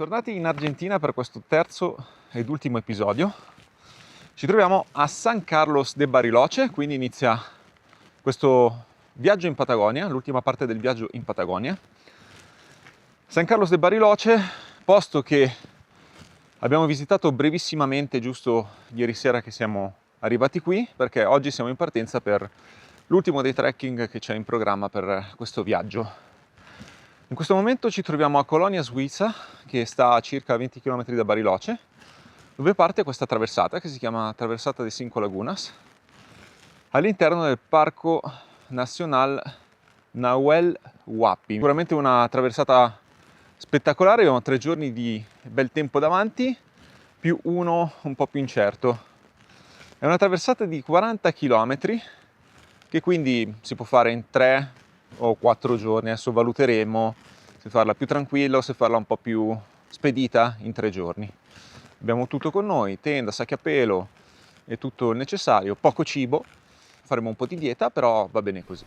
Bentornati in Argentina per questo terzo ed ultimo episodio. Ci troviamo a San Carlos de Bariloche, quindi inizia questo viaggio in Patagonia, l'ultima parte del viaggio in Patagonia. San Carlos de Bariloche, posto che abbiamo visitato brevissimamente giusto ieri sera che siamo arrivati qui, perché oggi siamo in partenza per l'ultimo dei trekking che c'è in programma per questo viaggio. In questo momento ci troviamo a Colonia Suiza, che sta a circa 20 km da Bariloche, dove parte questa traversata che si chiama Traversata de Cinco Lagunas, all'interno del Parco Nacional Nahuel Huapi. Sicuramente una traversata spettacolare, abbiamo 3 giorni di bel tempo davanti, più uno un po' più incerto. È una traversata di 40 km, che quindi si può fare in 3 o 4 giorni, adesso valuteremo se farla più tranquilla o se farla un po' più spedita in 3 giorni. Abbiamo tutto con noi, tenda, sacchi a pelo e tutto il necessario, poco cibo, faremo un po' di dieta, però va bene così.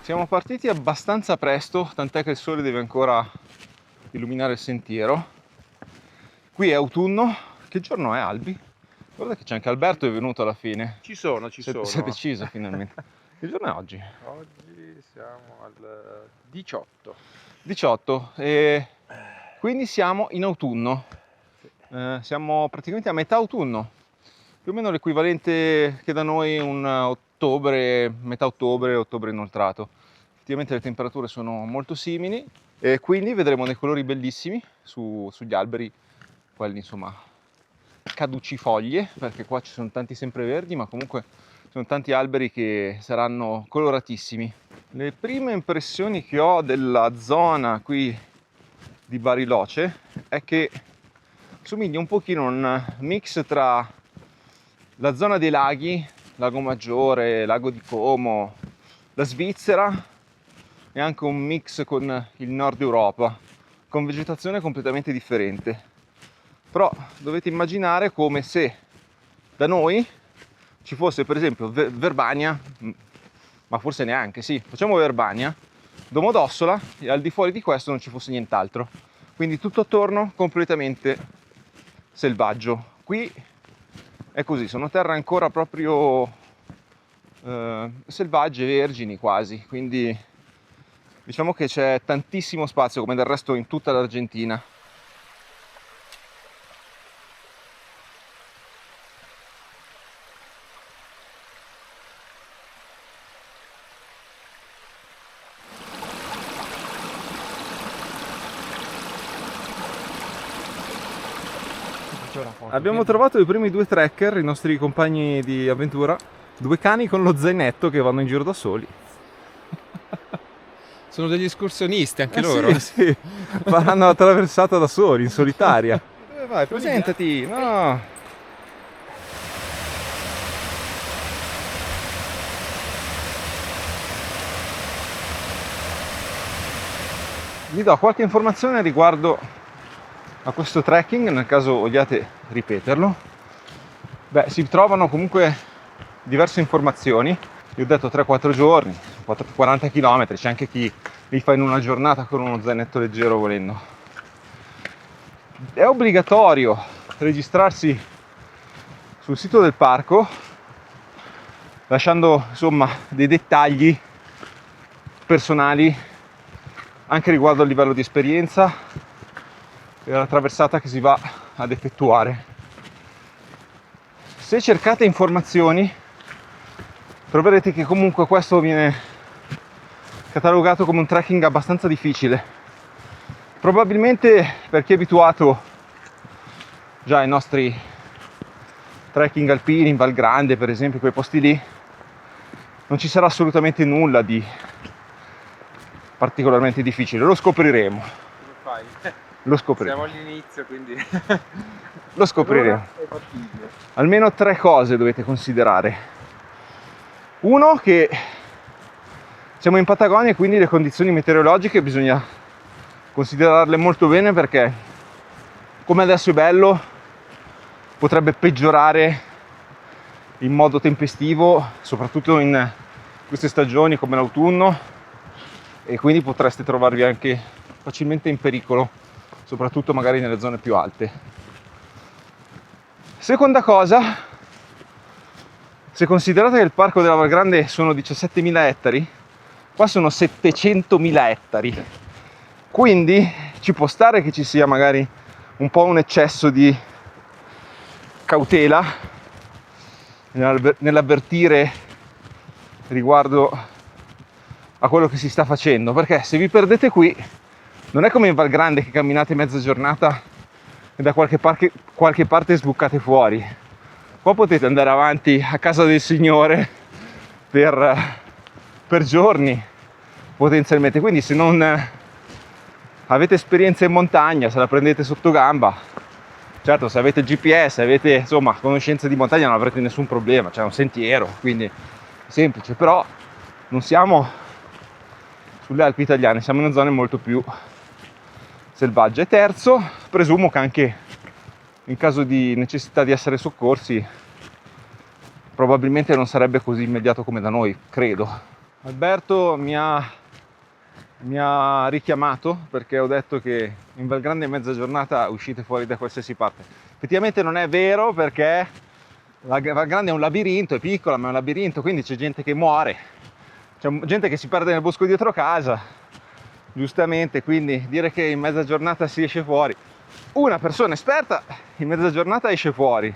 Siamo partiti abbastanza presto, tant'è che il sole deve ancora illuminare il sentiero. Qui è autunno. Che giorno è, Albi? Guarda che c'è anche Alberto, è venuto alla fine. Ci sono. Si è deciso finalmente. Che giorno è oggi? Oggi siamo al 18. 18, e quindi siamo in autunno. Siamo praticamente a metà autunno. Più o meno l'equivalente che da noi un ottobre, metà ottobre, ottobre inoltrato. Effettivamente le temperature sono molto simili e quindi vedremo dei colori bellissimi sugli alberi, quelli insomma caducifoglie, perché qua ci sono tanti sempreverdi, ma comunque sono tanti alberi che saranno coloratissimi. Le prime impressioni che ho della zona qui di Bariloche è che somiglia un pochino a un mix tra la zona dei laghi, Lago Maggiore, Lago di Como, la Svizzera, e anche un mix con il nord Europa, con vegetazione completamente differente. Però dovete immaginare come se da noi ci fosse per esempio Verbania, ma forse neanche, sì, facciamo Verbania, Domodossola, e al di fuori di questo non ci fosse nient'altro. Quindi tutto attorno completamente selvaggio. Qui è così, sono terre ancora proprio selvagge, vergini quasi, quindi diciamo che c'è tantissimo spazio, come del resto in tutta l'Argentina. Abbiamo trovato i primi 2 trekker, i nostri compagni di avventura, 2 cani con lo zainetto che vanno in giro da soli. Sono degli escursionisti anche loro? loro? Sì, faranno la traversata da soli, in solitaria. Dove vai? Presentati! No! Vi do qualche informazione riguardo a questo trekking, nel caso vogliate ripeterlo. Beh, si trovano comunque diverse informazioni. Io ho detto 3-4 giorni, 40 km, c'è anche chi li fa in una giornata con uno zainetto leggero volendo. È obbligatorio registrarsi sul sito del parco, lasciando insomma dei dettagli personali anche riguardo al livello di esperienza e alla traversata che si va ad effettuare. Se cercate informazioni troverete che comunque questo viene catalogato come un trekking abbastanza difficile, probabilmente per chi è abituato già ai nostri trekking alpini in Val Grande, per esempio, quei posti lì, non ci sarà assolutamente nulla di particolarmente difficile, lo scopriremo. Come fai? Lo scopriremo. Siamo all'inizio, quindi Lo scopriremo. è fattibile. Almeno 3 cose dovete considerare. Uno, che siamo in Patagonia e quindi le condizioni meteorologiche bisogna considerarle molto bene, perché come adesso è bello potrebbe peggiorare in modo tempestivo, soprattutto in queste stagioni come l'autunno, e quindi potreste trovarvi anche facilmente in pericolo, soprattutto magari nelle zone più alte. Seconda cosa, se considerate che il parco della Val Grande sono 17.000 ettari, qua sono 700.000 ettari, quindi ci può stare che ci sia magari un po' un eccesso di cautela nell'avvertire riguardo a quello che si sta facendo, perché se vi perdete qui non è come in Val Grande che camminate mezza giornata e da qualche parte sbucate fuori. Qua potete andare avanti a casa del Signore per giorni potenzialmente, quindi se non avete esperienza in montagna, se la prendete sotto gamba, certo se avete GPS, avete insomma conoscenza di montagna, non avrete nessun problema, c'è un sentiero, quindi è semplice, però non siamo sulle Alpi italiane, siamo in zone molto più selvagge. E terzo, presumo che anche in caso di necessità di essere soccorsi probabilmente non sarebbe così immediato come da noi, credo. Alberto mi ha richiamato perché ho detto che in Val Grande in mezza giornata uscite fuori da qualsiasi parte. Effettivamente non è vero, perché la Val Grande è un labirinto, è piccola ma è un labirinto, quindi c'è gente che muore, c'è gente che si perde nel bosco dietro casa, giustamente, quindi dire che in mezza giornata si esce fuori, una persona esperta in mezza giornata esce fuori.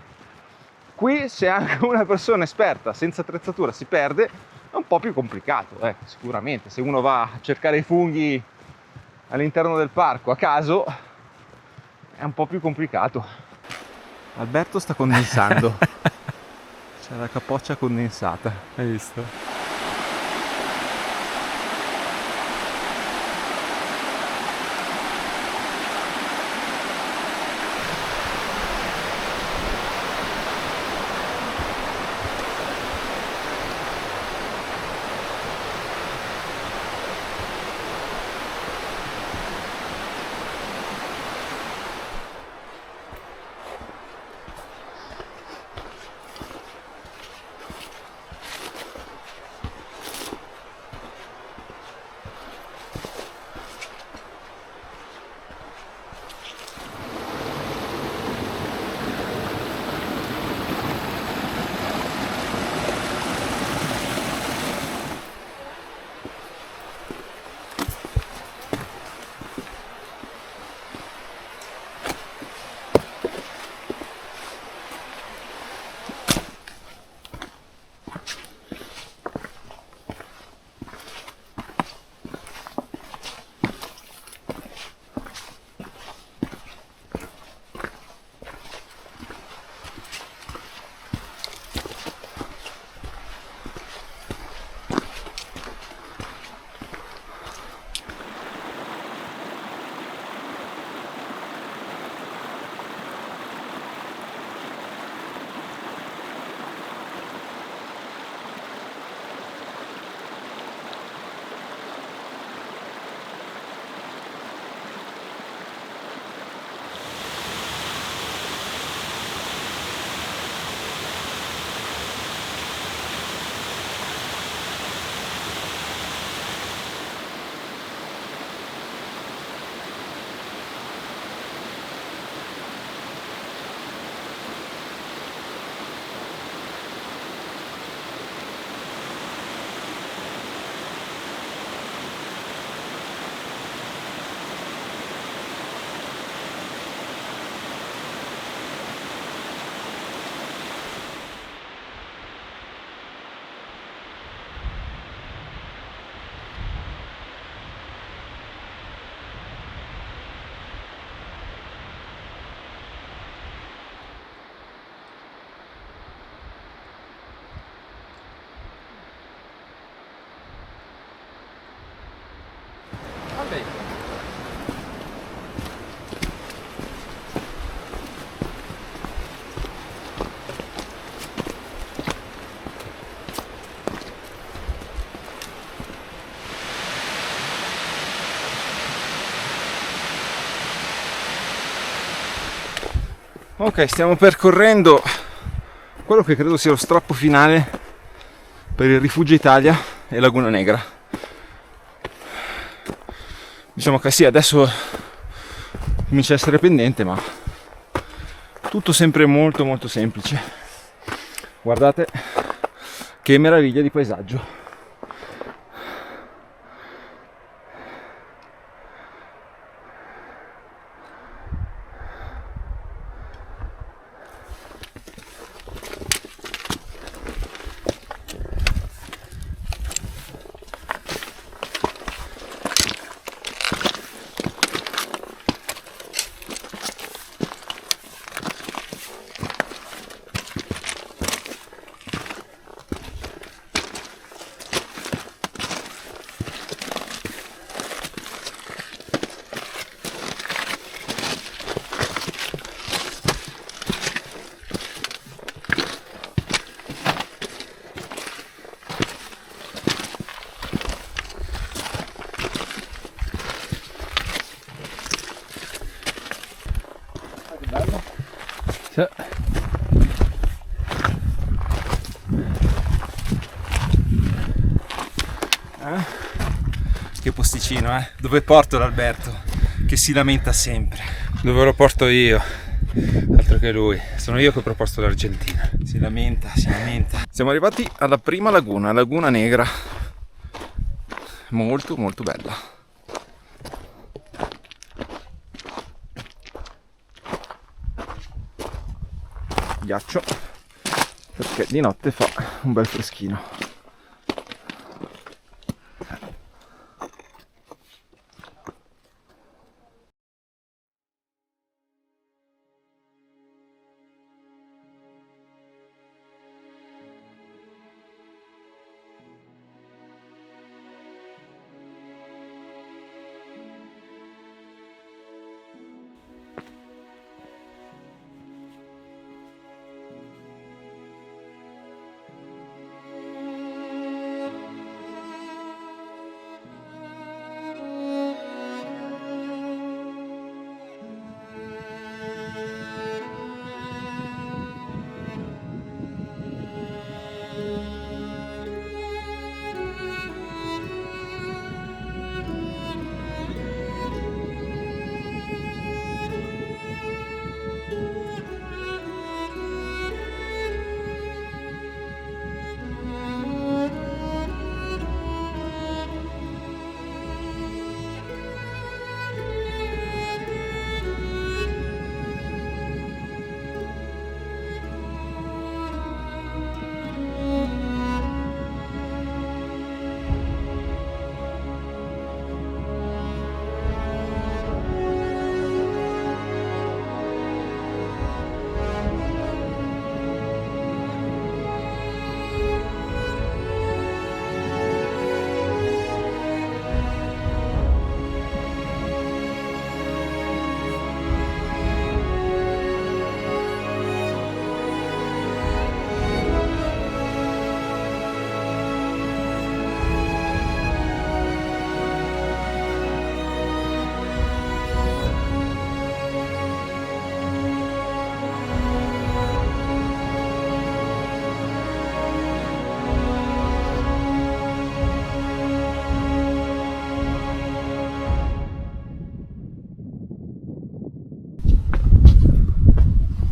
Qui se anche una persona esperta senza attrezzatura si perde è un po' più complicato, sicuramente. Se uno va a cercare i funghi all'interno del parco a caso è un po' più complicato. Alberto sta condensando. C'è la capoccia condensata. Hai visto? Ok, stiamo percorrendo quello che credo sia lo strappo finale per il Rifugio Italia e Laguna Negra. Diciamo che sì, adesso comincia a essere pendente, ma tutto sempre molto molto semplice. Guardate che meraviglia di paesaggio. Sì. Che posticino, dove porto l'Alberto che si lamenta sempre. Dove lo porto io? Altro che lui. Sono io che ho proposto l'Argentina. Si lamenta, si lamenta. Siamo arrivati alla prima laguna, Laguna Negra. Molto molto bella. Ghiaccio, perché di notte fa un bel freschino.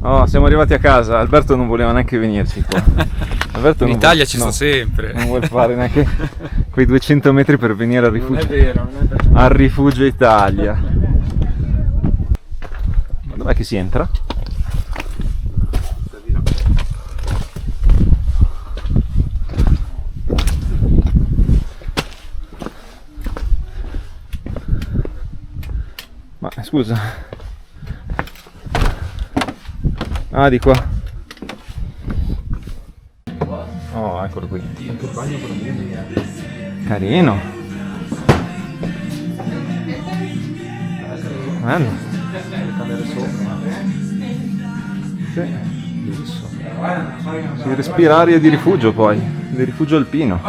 Oh, siamo arrivati a casa, Alberto non voleva neanche venirci qua. Alberto In non Italia vuole- ci no, sto sempre. Non vuole fare neanche quei 200 metri per venire al rifugio, vero, non è vero. al Rifugio Italia. Ma dov'è che si entra? Ma scusa. Ah, di qua. Oh, eccolo qui. Carino. Bello. Sì. Si respira aria di rifugio poi, di rifugio alpino.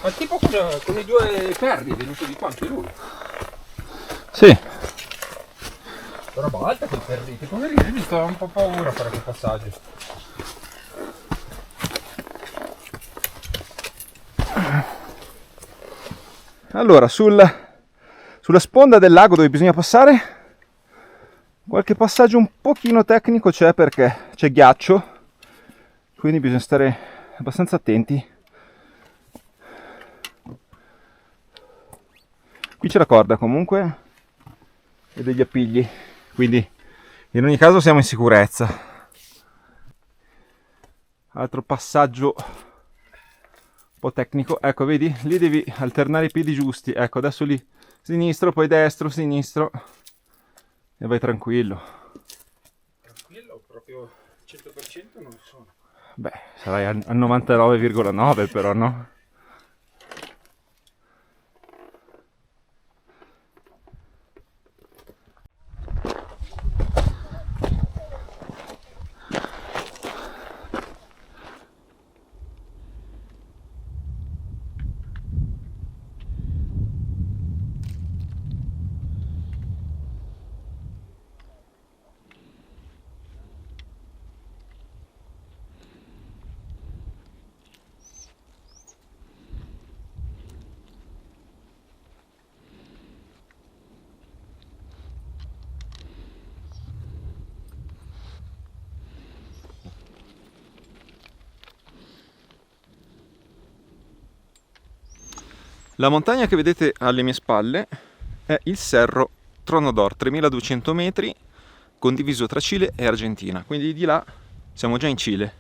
Ma tipo con i due perri è venuto di qua anche lui. Sì. Roba alta quei perriti, poverini, mi sto un po' paura a fare quel passaggio. Allora, sulla sponda del lago dove bisogna passare, qualche passaggio un pochino tecnico c'è perché c'è ghiaccio, quindi bisogna stare abbastanza attenti. Qui c'è la corda comunque e degli appigli, quindi in ogni caso siamo in sicurezza. Altro passaggio un po' tecnico, ecco vedi, lì devi alternare i piedi giusti, ecco adesso lì sinistro, poi destro, sinistro e vai tranquillo. Tranquillo, proprio 100% non sono. Beh, sarai al 99,9 però, no? La montagna che vedete alle mie spalle è il Cerro Trono d'Or, 3200 metri, condiviso tra Cile e Argentina, quindi di là siamo già in Cile.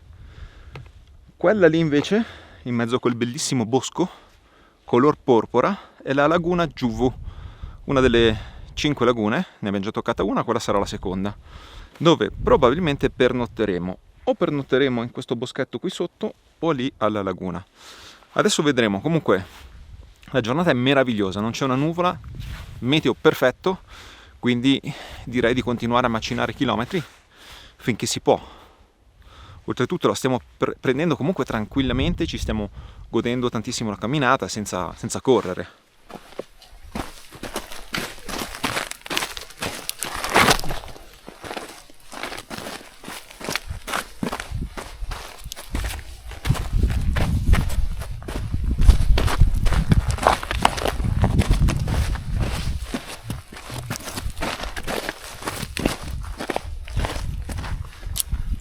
Quella lì invece, in mezzo a quel bellissimo bosco, color porpora, è la laguna Giuvu, una delle 5 lagune, ne abbiamo già toccata una, quella sarà la seconda, dove probabilmente pernotteremo, o pernotteremo in questo boschetto qui sotto, o lì alla laguna. Adesso vedremo. Comunque la giornata è meravigliosa, non c'è una nuvola, meteo perfetto, quindi direi di continuare a macinare chilometri finché si può. Oltretutto la stiamo prendendo comunque tranquillamente, ci stiamo godendo tantissimo la camminata senza correre.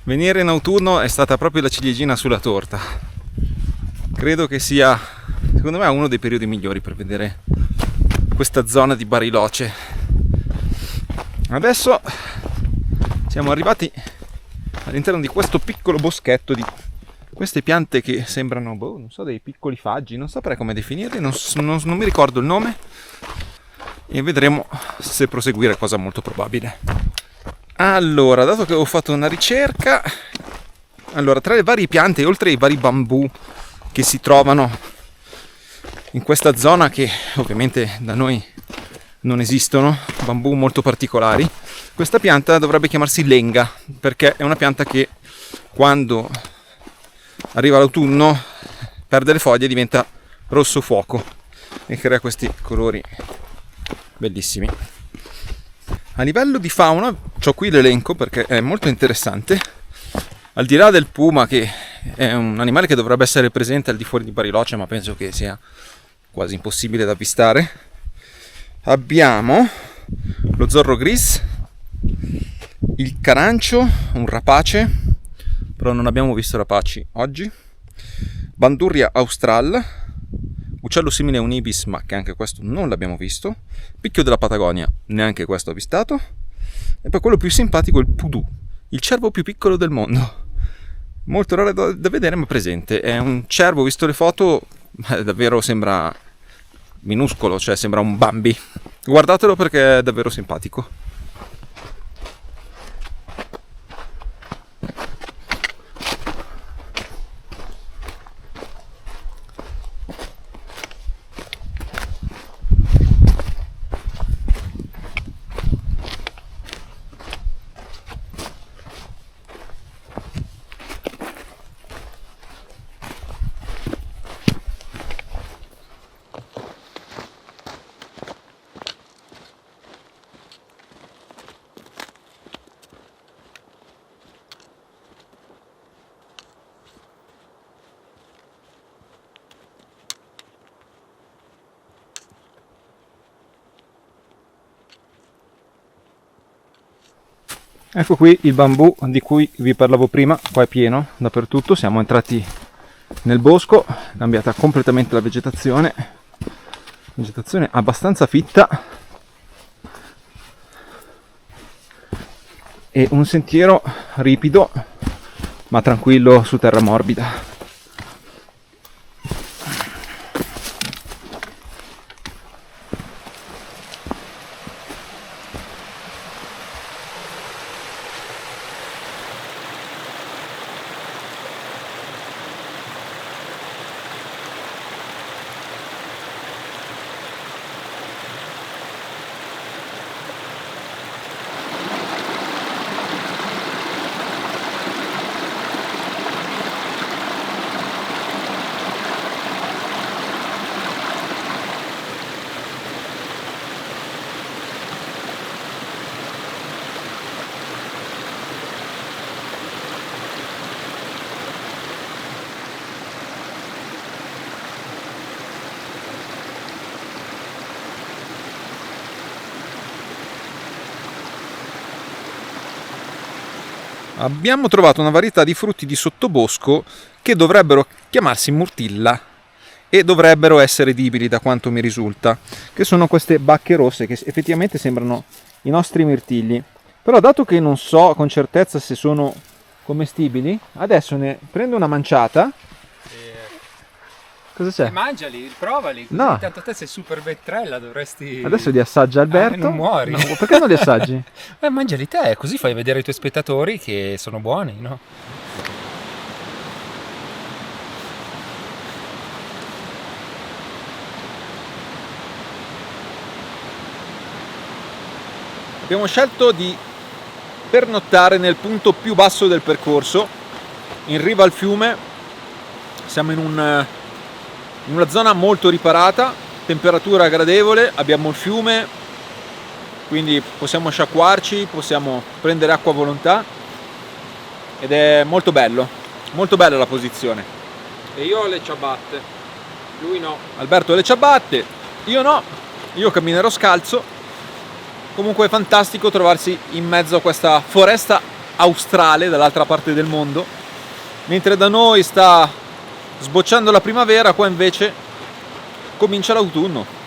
Venire in autunno è stata proprio la ciliegina sulla torta. Credo che sia, secondo me, uno dei periodi migliori per vedere questa zona di Bariloche. Adesso siamo arrivati all'interno di questo piccolo boschetto di queste piante che sembrano, non so, dei piccoli faggi, non saprei come definirli, non mi ricordo il nome, e vedremo se proseguire, cosa molto probabile. Allora, dato che ho fatto una ricerca, allora tra le varie piante, oltre ai vari bambù che si trovano in questa zona, che ovviamente da noi non esistono, bambù molto particolari, questa pianta dovrebbe chiamarsi lenga, perché è una pianta che quando arriva l'autunno perde le foglie e diventa rosso fuoco e crea questi colori bellissimi. A livello di fauna, ho qui l'elenco perché è molto interessante. Al di là del puma, che è un animale che dovrebbe essere presente al di fuori di Bariloche, ma penso che sia quasi impossibile da avvistare, abbiamo lo zorro gris, il carancio, un rapace, però non abbiamo visto rapaci oggi, Bandurria austral, uccello simile a un ibis, ma che anche questo non l'abbiamo visto, picchio della Patagonia, neanche questo avvistato, e poi quello più simpatico, il pudù, il cervo più piccolo del mondo. Molto raro da vedere, ma presente. È un cervo, visto le foto, davvero sembra minuscolo, cioè sembra un Bambi. Guardatelo perché è davvero simpatico. Ecco qui il bambù di cui vi parlavo prima, qua è pieno dappertutto, siamo entrati nel bosco, è cambiata completamente la vegetazione abbastanza fitta e un sentiero ripido ma tranquillo su terra morbida. Abbiamo trovato una varietà di frutti di sottobosco che dovrebbero chiamarsi murtilla e dovrebbero essere edibili da quanto mi risulta, che sono queste bacche rosse che effettivamente sembrano i nostri mirtilli. Però dato che non so con certezza se sono commestibili, adesso ne prendo una manciata. Cosa c'è? Mangiali, provali, così No. tanto te sei super vetrella, dovresti... Adesso li assaggia Alberto. non muori. No, perché non li assaggi? Mangiali te, così fai vedere ai tuoi spettatori che sono buoni, no? Abbiamo scelto di pernottare nel punto più basso del percorso, in riva al fiume. Siamo in una zona molto riparata, temperatura gradevole, abbiamo il fiume, quindi possiamo sciacquarci, possiamo prendere acqua a volontà ed è molto bella la posizione. E io ho le ciabatte, lui no. Alberto ha le ciabatte, io no, io camminerò scalzo. Comunque è fantastico trovarsi in mezzo a questa foresta australe dall'altra parte del mondo, mentre da noi sta sbocciando la primavera, qua invece comincia l'autunno.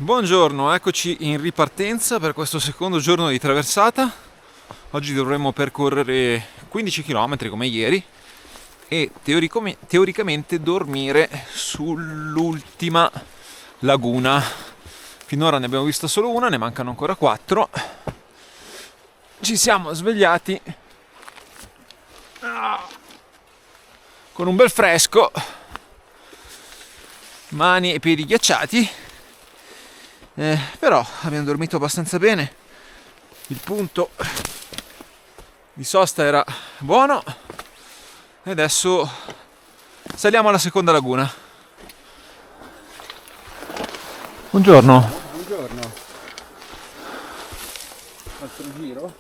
Buongiorno, eccoci in ripartenza per questo secondo giorno di traversata. Oggi dovremmo percorrere 15 km come ieri e teoricamente dormire sull'ultima laguna. Finora ne abbiamo vista solo una, ne mancano ancora 4. Ci siamo svegliati con un bel fresco, mani e piedi ghiacciati. Però abbiamo dormito abbastanza bene, il punto di sosta era buono e adesso saliamo alla seconda laguna. Buongiorno. Buongiorno. Altro giro.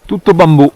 Tutto bambù.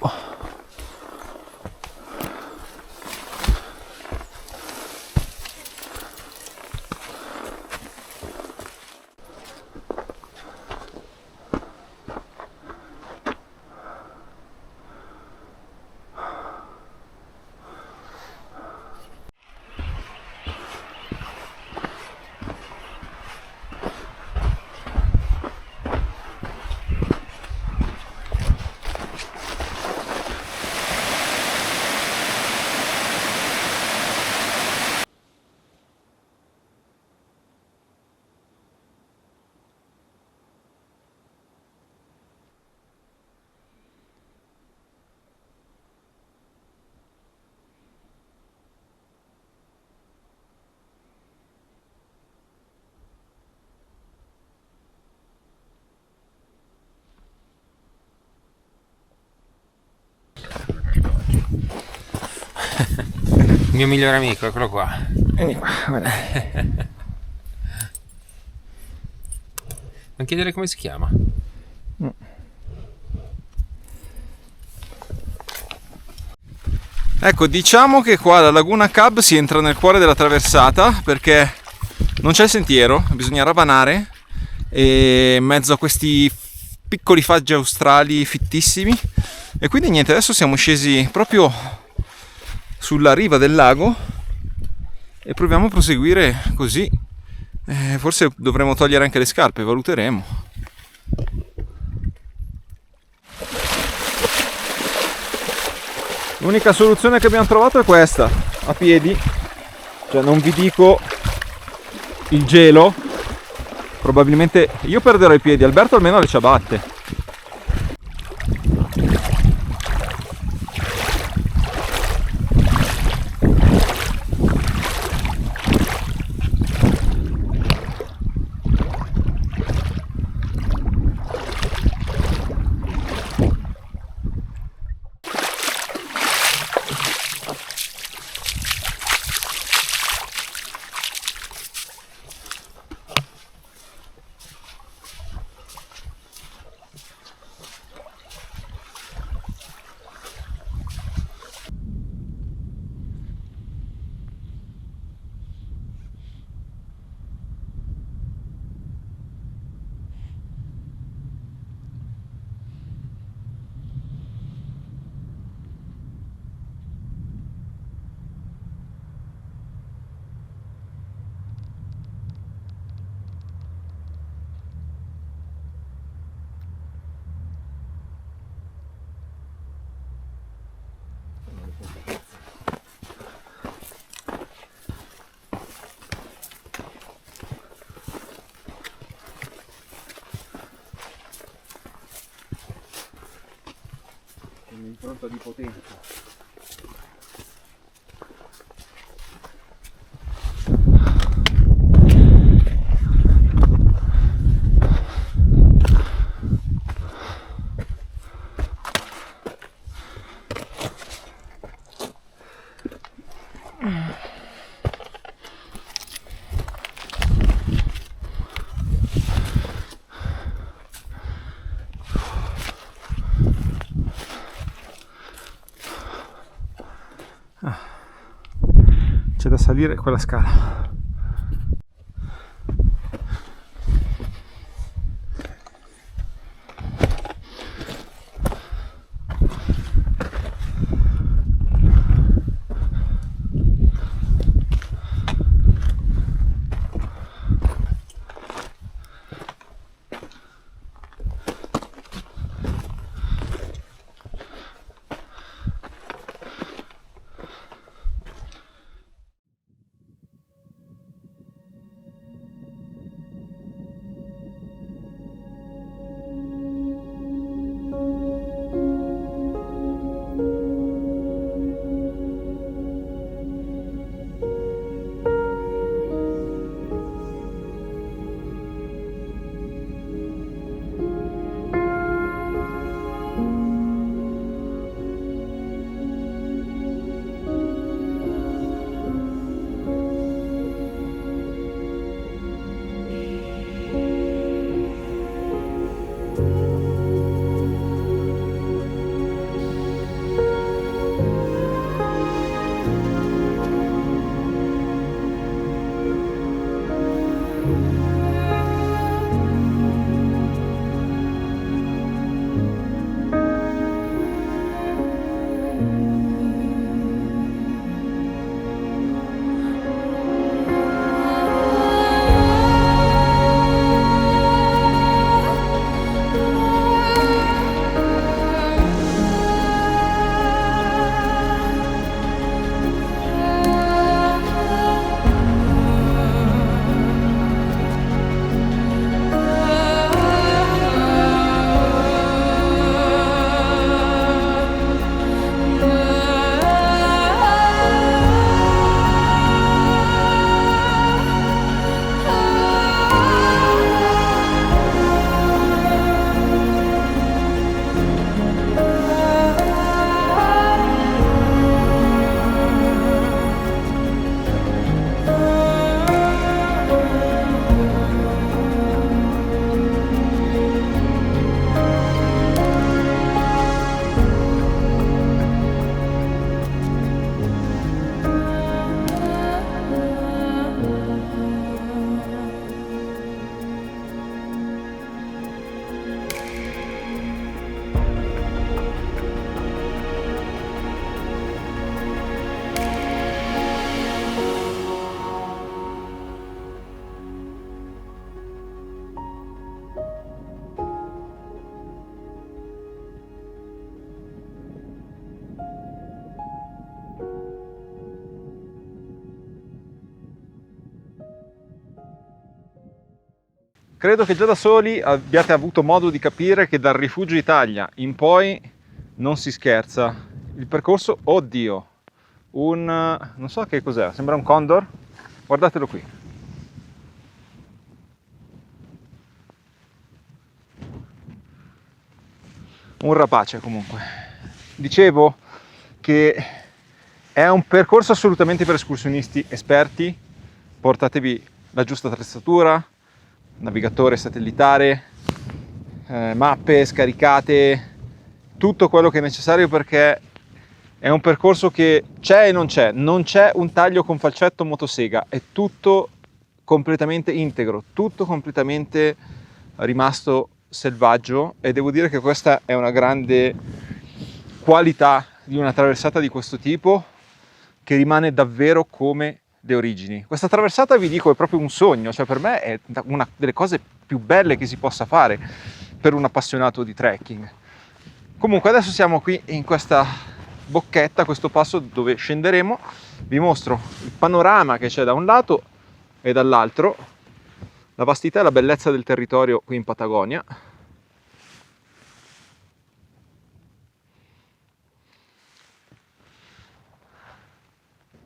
Il mio migliore amico, eccolo qua. Vieni qua, guarda. Non chiedere come si chiama. Ecco, diciamo che qua alla Laguna Cab si entra nel cuore della traversata perché non c'è il sentiero, bisogna ravanare e in mezzo a questi piccoli faggi australi fittissimi. E quindi niente, adesso siamo scesi proprio sulla riva del lago e proviamo a proseguire così. Forse dovremo togliere anche le scarpe, valuteremo. L'unica soluzione che abbiamo trovato è questa, a piedi, cioè non vi dico il gelo, probabilmente io perderò i piedi, Alberto almeno ha le ciabatte. Un'impronta di potenza. C'è da salire quella scala. Credo che già da soli abbiate avuto modo di capire che dal Rifugio Italia in poi non si scherza. Il percorso, oddio, non so che cos'è, sembra un condor, guardatelo qui. Un rapace comunque. Dicevo che è un percorso assolutamente per escursionisti esperti, portatevi la giusta attrezzatura, navigatore satellitare, mappe scaricate, tutto quello che è necessario, perché è un percorso che c'è e non c'è un taglio con falcetto motosega, è tutto completamente integro, tutto completamente rimasto selvaggio, e devo dire che questa è una grande qualità di una traversata di questo tipo, che rimane davvero come le origini. Questa traversata, vi dico, è proprio un sogno, cioè per me è una delle cose più belle che si possa fare per un appassionato di trekking. Comunque adesso siamo qui in questa bocchetta, questo passo dove scenderemo. Vi mostro il panorama che c'è da un lato e dall'altro, la vastità e la bellezza del territorio qui in Patagonia.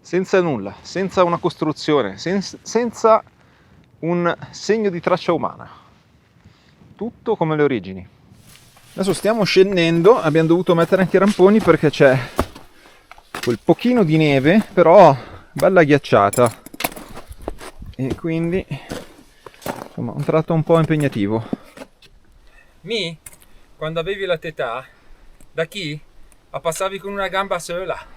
Senza nulla, senza una costruzione, senza un segno di traccia umana. Tutto come le origini. Adesso stiamo scendendo, abbiamo dovuto mettere anche i ramponi perché c'è quel pochino di neve, però bella ghiacciata. E quindi, insomma, un tratto un po' impegnativo. Quando avevi la tua età, da chi? Passavi con una gamba sola.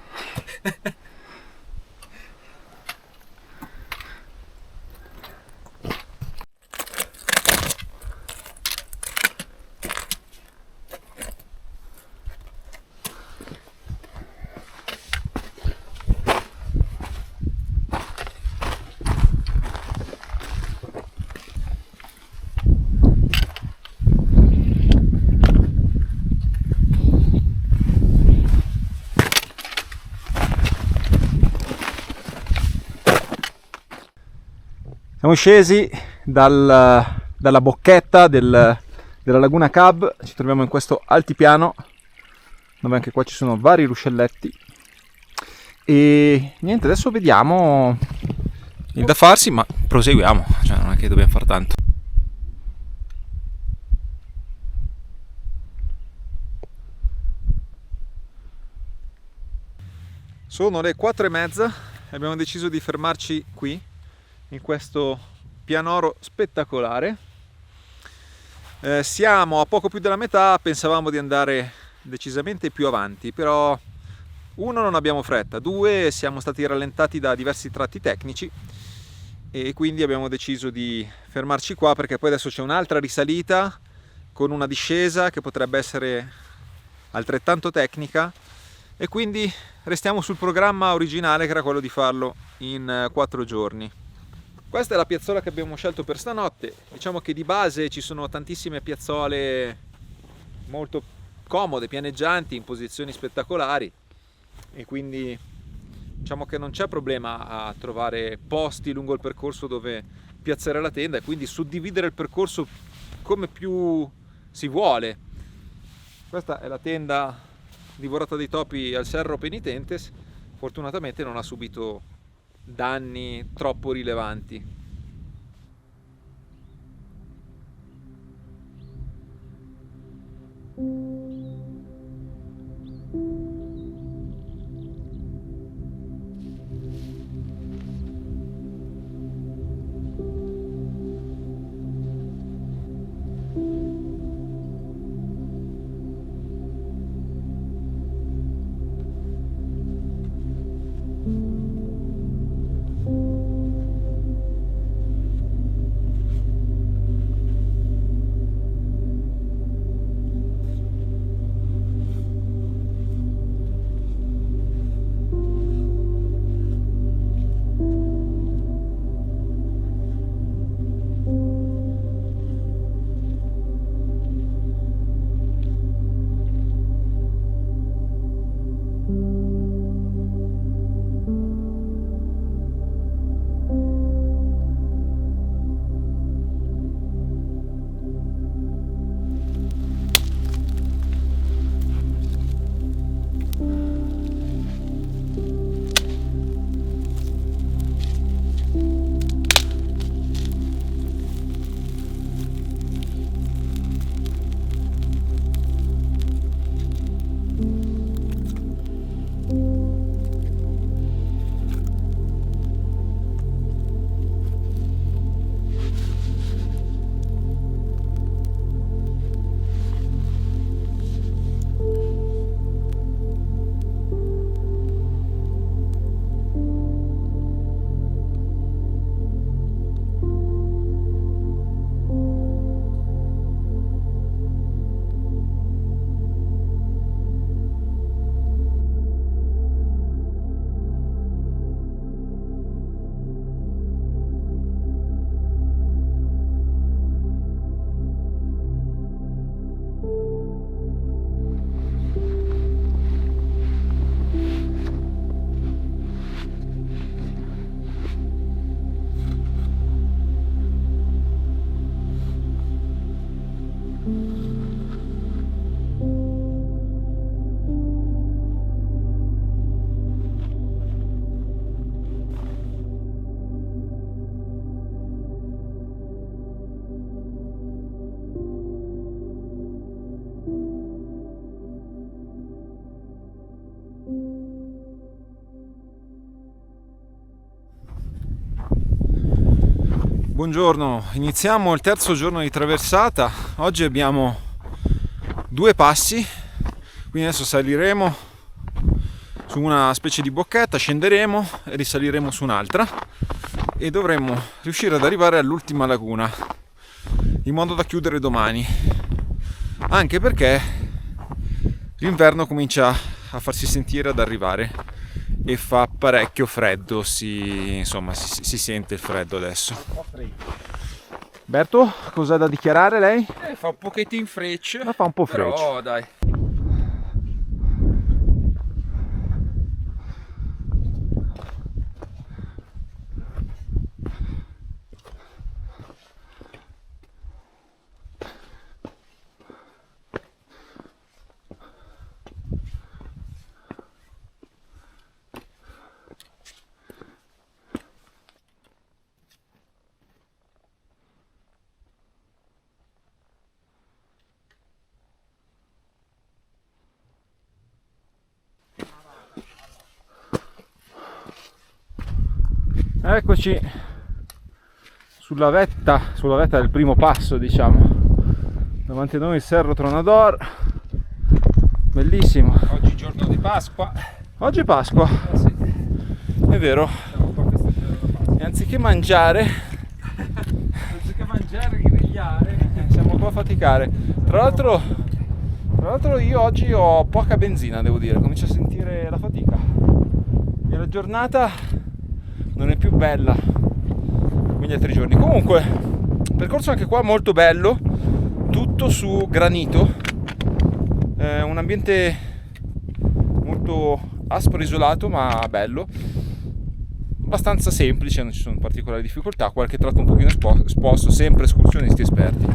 Siamo scesi dalla bocchetta della laguna Cab, ci troviamo in questo altipiano dove anche qua ci sono vari ruscelletti, e niente, adesso vediamo il da farsi, ma proseguiamo, cioè non è che dobbiamo far tanto. Sono le 4:30 e abbiamo deciso di fermarci qui in questo pianoro spettacolare. Siamo a poco più della metà, pensavamo di andare decisamente più avanti, però uno, non abbiamo fretta, due, siamo stati rallentati da diversi tratti tecnici e quindi abbiamo deciso di fermarci qua, perché poi adesso c'è un'altra risalita con una discesa che potrebbe essere altrettanto tecnica, e quindi restiamo sul programma originale, che era quello di farlo in 4 giorni. Questa è la piazzola che abbiamo scelto per stanotte. Diciamo che di base ci sono tantissime piazzole molto comode, pianeggianti, in posizioni spettacolari, e quindi diciamo che non c'è problema a trovare posti lungo il percorso dove piazzare la tenda, e quindi suddividere il percorso come più si vuole. Questa è la tenda divorata dai topi al Cerro Penitentes, fortunatamente non ha subito danni troppo rilevanti. Buongiorno, iniziamo il terzo giorno di traversata. Oggi abbiamo 2 passi, quindi adesso saliremo su una specie di bocchetta, scenderemo e risaliremo su un'altra e dovremmo riuscire ad arrivare all'ultima laguna in modo da chiudere domani, anche perché l'inverno comincia a farsi sentire, ad arrivare, e fa parecchio freddo, si sente il freddo adesso. Berto, cos'ha da dichiarare lei? Fa un pochettino frecce. La fa un po' però frecce. dai. Eccoci sulla vetta del primo passo, diciamo. Davanti a noi il Cerro Tronador, bellissimo. Oggi giorno di Pasqua. Oggi è Pasqua, Sì. è vero. Stiamo qua festeggiando la Pasqua. E anziché mangiare, grigliare. siamo qua a faticare. Tra l'altro io oggi ho poca benzina, devo dire, comincio a sentire la fatica. E la giornata non è più bella come gli altri giorni. Comunque, percorso anche qua molto bello, tutto su granito, un ambiente molto aspro e isolato, ma bello, abbastanza semplice, non ci sono particolari difficoltà, qualche tratto un pochino esposto, sempre escursionisti esperti.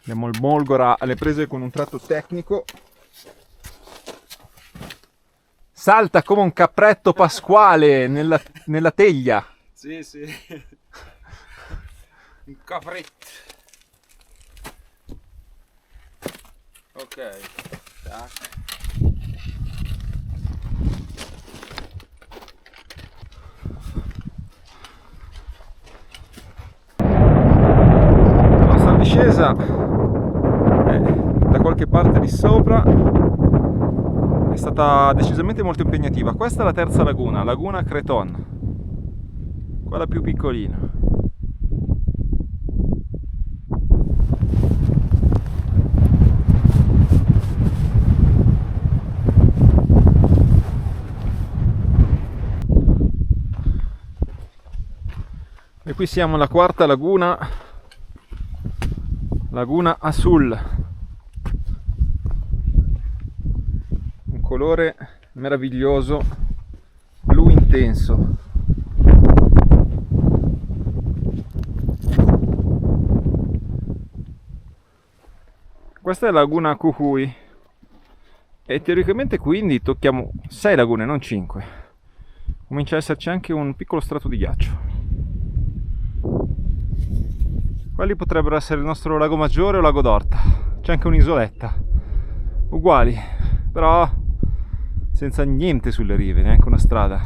Abbiamo il Molgora alle prese con un tratto tecnico. Salta come un capretto pasquale nella teglia. Sì. Un capretto. Ok. Tac. La nostra discesa da qualche parte di sopra è stata decisamente molto impegnativa. Questa è la terza laguna, Laguna Creton, quella più piccolina. E qui siamo alla quarta laguna, Laguna Azul, un colore meraviglioso, blu intenso. Questa è Laguna Cucuy e teoricamente quindi tocchiamo 6 lagune, non 5. Comincia ad esserci anche un piccolo strato di ghiaccio. Quelli potrebbero essere il nostro lago Maggiore o lago d'Orta. C'è anche un'isoletta, uguali, però senza niente sulle rive, neanche una strada.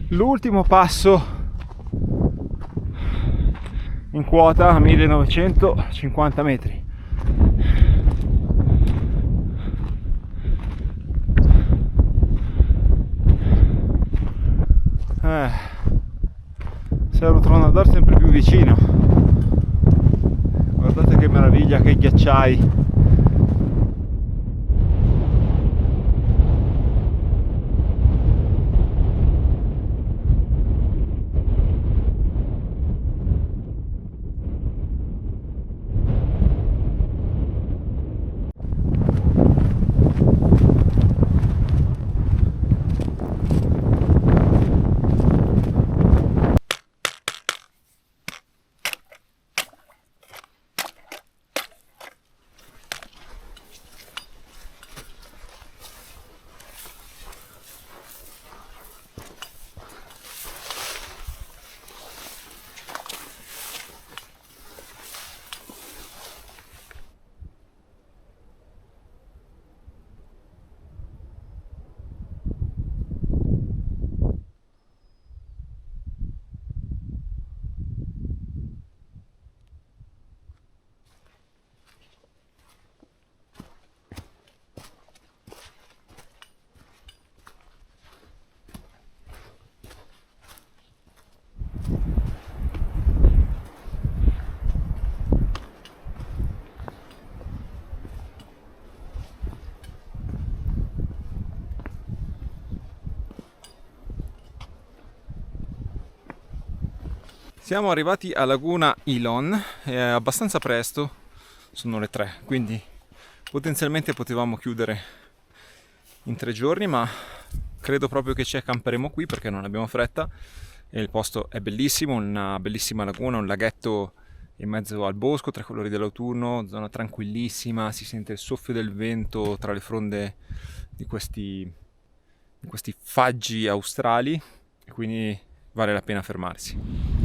L'ultimo passo in quota a 1950 metri. Cerro Tronador sempre più vicino. Guardate che meraviglia, che ghiacciai. Siamo arrivati a Laguna Ilon, è abbastanza presto, sono le 3, quindi potenzialmente potevamo chiudere in 3 giorni, ma credo proprio che ci accamperemo qui perché non abbiamo fretta e il posto è bellissimo, una bellissima laguna, un laghetto in mezzo al bosco, tra i colori dell'autunno, zona tranquillissima, si sente il soffio del vento tra le fronde di questi faggi australi e quindi vale la pena fermarsi.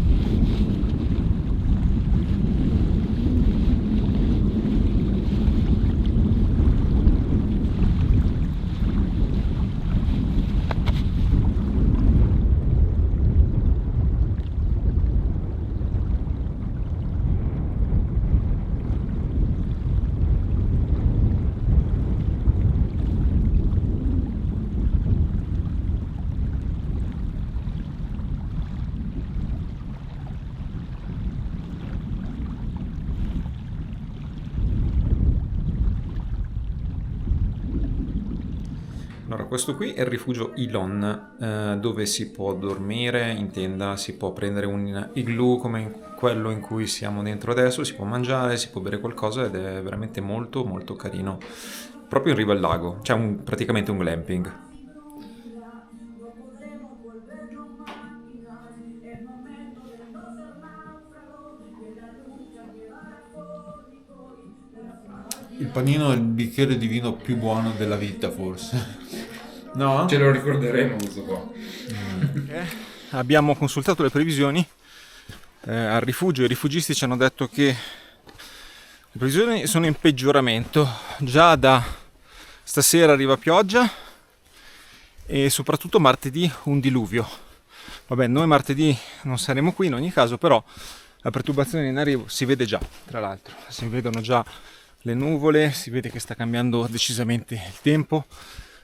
Allora, questo qui è il rifugio Ilon, dove si può dormire in tenda, si può prendere un igloo come quello in cui siamo dentro adesso, si può mangiare, si può bere qualcosa ed è veramente molto molto carino. Proprio in riva al lago, c'è praticamente un glamping. Il panino è il bicchiere di vino più buono della vita, forse. No? Ce lo ricorderemo questo qua. Abbiamo consultato le previsioni al rifugio, i rifugisti ci hanno detto che le previsioni sono in peggioramento, già da stasera arriva pioggia e soprattutto martedì un diluvio. Vabbè, noi martedì non saremo qui in ogni caso, però la perturbazione in arrivo si vede già, tra l'altro, si vedono già le nuvole, si vede che sta cambiando decisamente il tempo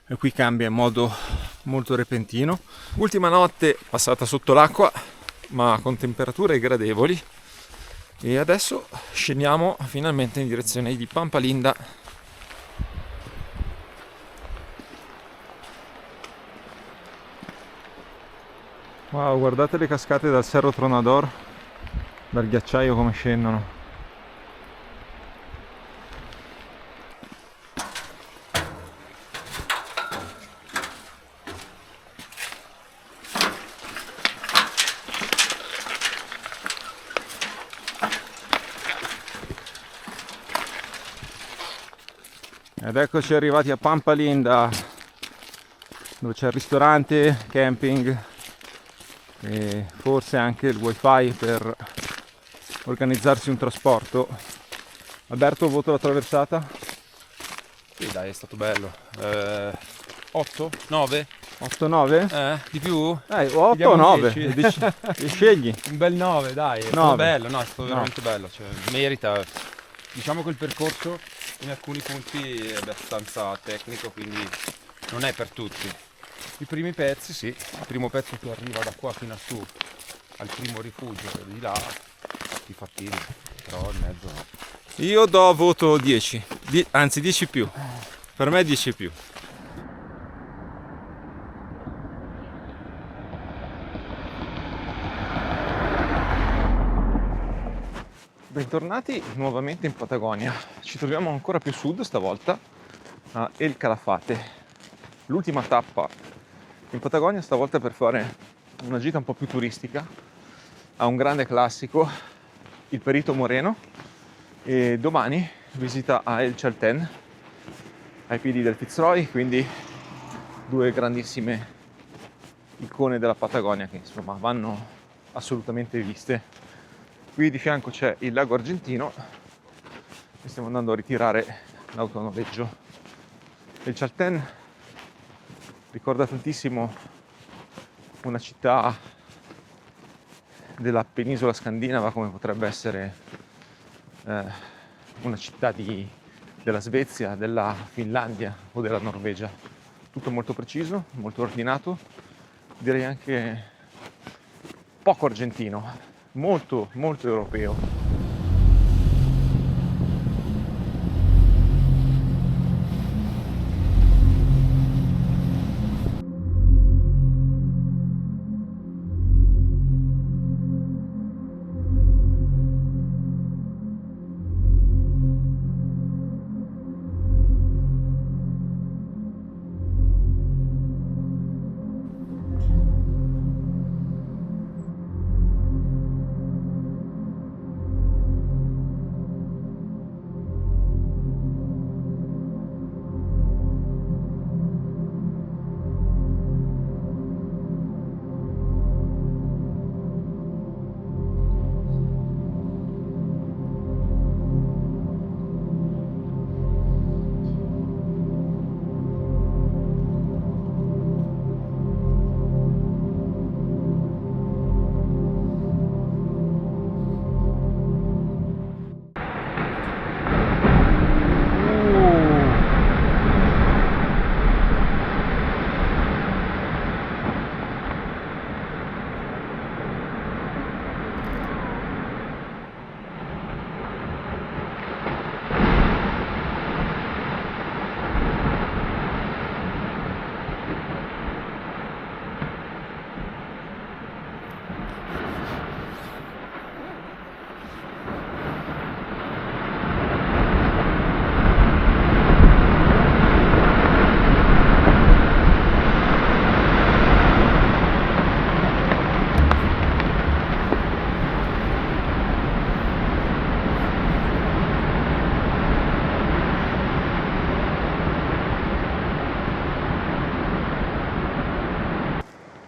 e qui cambia in modo molto repentino. Ultima notte passata sotto l'acqua, ma con temperature gradevoli, e adesso scendiamo finalmente in direzione di Pampalinda. Wow, guardate le cascate dal Cerro Tronador, dal ghiacciaio come scendono. Ed eccoci arrivati a Pampalinda, dove c'è il ristorante, camping e forse anche il wifi per organizzarsi un trasporto. Alberto, voto la traversata? Sì, dai, è stato bello. 8? 9? 8-9? Di più? 8 o Vediamo 9? 10. Scegli. Un bel 9, dai, è stato 9. bello, no, è stato veramente bello, cioè, merita. Diciamo che il percorso in alcuni punti è abbastanza tecnico, quindi non è per tutti. I primi pezzi, sì, il primo pezzo che arriva da qua fino a su, al primo rifugio, di là, ti fattini, però in mezzo no. Io do voto 10, anzi 10 più, per me 10 più. Bentornati nuovamente in Patagonia, ci troviamo ancora più sud stavolta a El Calafate, l'ultima tappa in Patagonia stavolta per fare una gita un po' più turistica a un grande classico, il Perito Moreno, e domani visita a El Chaltén ai piedi del Fitzroy, quindi due grandissime icone della Patagonia che insomma vanno assolutamente viste. Qui di fianco c'è il lago Argentino e stiamo andando a ritirare l'auto a noleggio. El Chaltén ricorda tantissimo una città della penisola scandinava come potrebbe essere una città della Svezia, della Finlandia o della Norvegia. Tutto molto preciso, molto ordinato, direi anche poco argentino, molto molto europeo.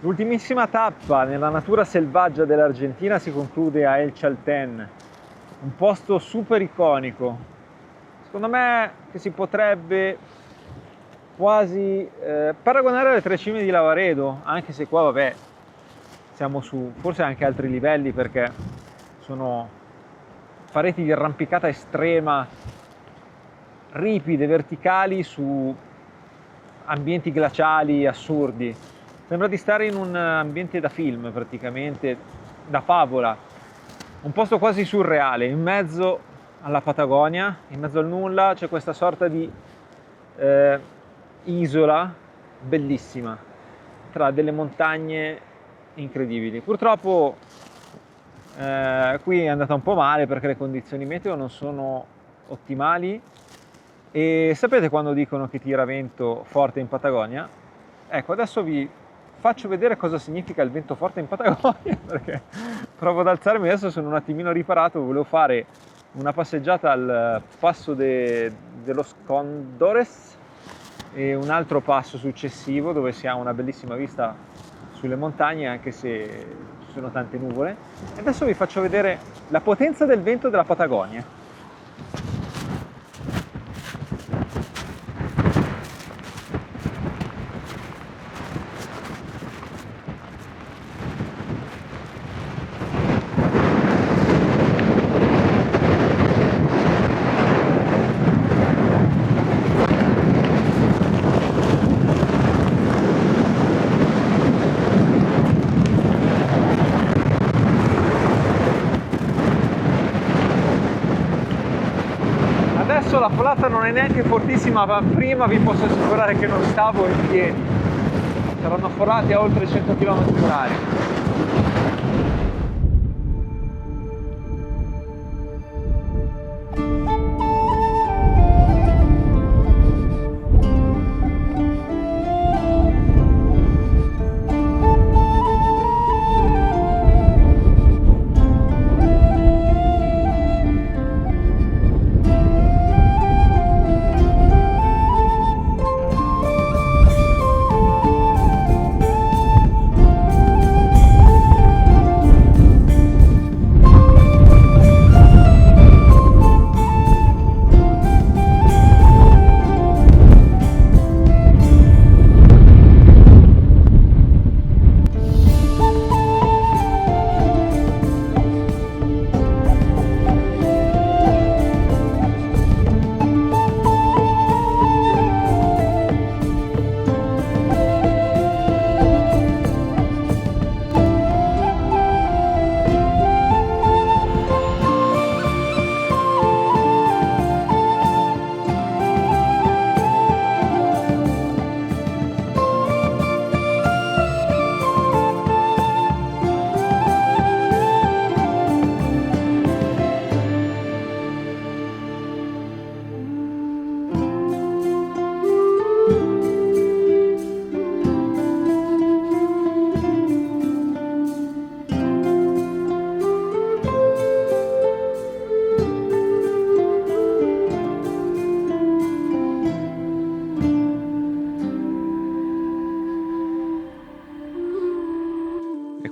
L'ultimissima tappa nella natura selvaggia dell'Argentina si conclude a El Chaltén, un posto super iconico. Secondo me che si potrebbe quasi paragonare alle tre cime di Lavaredo, anche se qua vabbè siamo su forse anche altri livelli perché sono pareti di arrampicata estrema, ripide, verticali su ambienti glaciali assurdi. Sembra di stare in un ambiente da film praticamente, da favola, un posto quasi surreale, in mezzo alla Patagonia, in mezzo al nulla c'è questa sorta di isola bellissima tra delle montagne incredibili. Purtroppo qui è andata un po' male perché le condizioni meteo non sono ottimali e sapete quando dicono che tira vento forte in Patagonia? Ecco, adesso vi faccio vedere cosa significa il vento forte in Patagonia perché provo ad alzarmi, adesso sono un attimino riparato, volevo fare una passeggiata al passo dello Cóndores e un altro passo successivo dove si ha una bellissima vista sulle montagne anche se ci sono tante nuvole. E adesso vi faccio vedere la potenza del vento della Patagonia. Adesso la folata non è neanche fortissima, ma prima vi posso assicurare che non stavo in piedi. Saranno folate a oltre 100 km/h.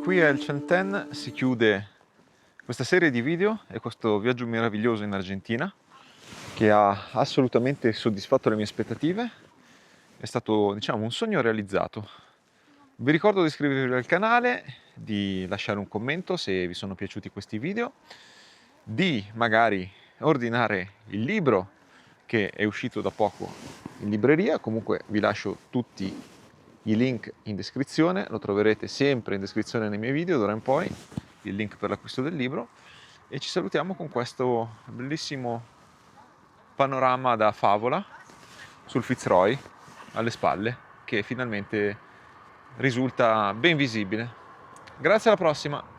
Qui a El Chaltén si chiude questa serie di video e questo viaggio meraviglioso in Argentina che ha assolutamente soddisfatto le mie aspettative. È stato, diciamo, un sogno realizzato. Vi ricordo di iscrivervi al canale, di lasciare un commento se vi sono piaciuti questi video, di magari ordinare il libro che è uscito da poco in libreria. Comunque vi lascio tutti i link in descrizione, lo troverete sempre in descrizione nei miei video d'ora in poi, il link per l'acquisto del libro, e ci salutiamo con questo bellissimo panorama da favola sul Fitzroy alle spalle che finalmente risulta ben visibile. Grazie, alla prossima!